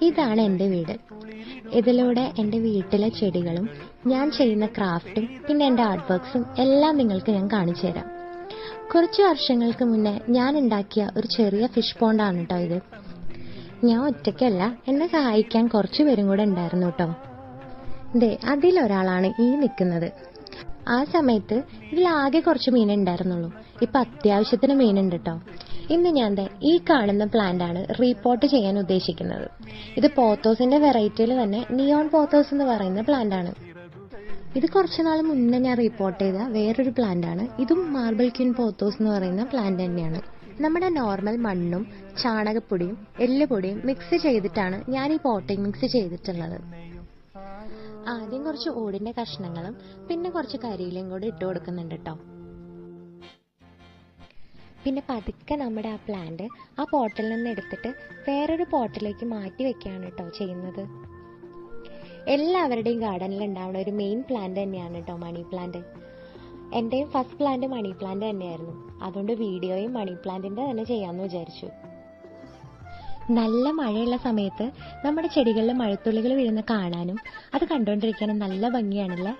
ഇതാണ് എൻ്റെ വീട്. ഇതിലൂടെ എൻ്റെ വീട്ടിലെ ചെടികളും ഞാൻ ചെയ്യുന്ന ക്രാഫ്റ്റും പിന്നെ എൻ്റെ ആർട്ട് വർക്ക്സും എല്ലാം നിങ്ങൾക്ക് ഞാൻ കാണിച്ചു തരാം. കുറച്ച് വർഷങ്ങൾക്ക് മുന്നേ ഞാൻ ഉണ്ടാക്കിയ ഒരു ചെറിയ ഫിഷ് പോണ്ടാണ് കേട്ടോ ഇത്. ഞാൻ ഒറ്റയ്ക്കല്ല, എന്നെ സഹായിക്കാൻ കുറച്ച് പേരും കൂടെ ഉണ്ടായിരുന്നു കേട്ടോ. അതിലൊരാളാണ് ഈ നിൽക്കുന്നത്. ആ സമയത്ത് ഇതിലാകെ കുറച്ച് മീൻ ഉണ്ടായിരുന്നുള്ളൂ. ഇപ്പൊ അത്യാവശ്യത്തിന് മീനുണ്ട് കേട്ടോ. ഇന്ന് ഞാൻ ഈ കാണുന്ന പ്ലാന്റ് ആണ് റീപോർട്ട് ചെയ്യാൻ ഉദ്ദേശിക്കുന്നത്. ഇത് പോത്തോസിന്റെ വെറൈറ്റിയിൽ തന്നെ നിയോൺ പോത്തോസ് എന്ന് പറയുന്ന പ്ലാന്റ് ആണ്. ഇത് കുറച്ചു നാൾ മുന്നേ ഞാൻ റീപോർട്ട് ചെയ്ത വേറൊരു പ്ലാന്റ് ആണ്. ഇതും മാർബിൾ ക്യൂൻ പോത്തോസ് എന്ന് പറയുന്ന പ്ലാന്റ് തന്നെയാണ്. നമ്മുടെ നോർമൽ മണ്ണും ചാണകപ്പൊടിയും എല്ലുപൊടിയും മിക്സ് ചെയ്തിട്ടാണ് ഞാൻ ഈ പോട്ടിംഗ് മിക്സ് ചെയ്തിട്ടുള്ളത്. ആദ്യം കുറച്ച് ഓടിന്റെ കഷ്ണങ്ങളും പിന്നെ കുറച്ച് കരിയിലയും കൂടി ഇട്ട് കൊടുക്കുന്നുണ്ട് കേട്ടോ. പിന്നെ പതുക്കെ നമ്മുടെ ആ പ്ലാന്റ് ആ പോട്ടിൽ നിന്ന് എടുത്തിട്ട് വേറൊരു പോട്ടിലേക്ക് മാറ്റി വെക്കുകയാണ് കേട്ടോ ചെയ്യുന്നത്. എല്ലാവരുടെയും ഗാർഡനിൽ ഉണ്ടാവുന്ന ഒരു മെയിൻ പ്ലാന്റ് തന്നെയാണ് കേട്ടോ മണി പ്ലാന്റ്. എന്റെയും ഫസ്റ്റ് പ്ലാന്റ് മണി പ്ലാന്റ് തന്നെയായിരുന്നു. അതുകൊണ്ട് വീഡിയോയും മണി പ്ലാന്റിന്റെ തന്നെ ചെയ്യാമെന്ന് വിചാരിച്ചു. നല്ല മഴയുള്ള സമയത്ത് നമ്മുടെ ചെടികളിൽ മഴത്തുള്ളികൾ വീഴുന്ന കാണാനും അത് കണ്ടുകൊണ്ടിരിക്കാനും നല്ല ഭംഗിയാണല്ലേ.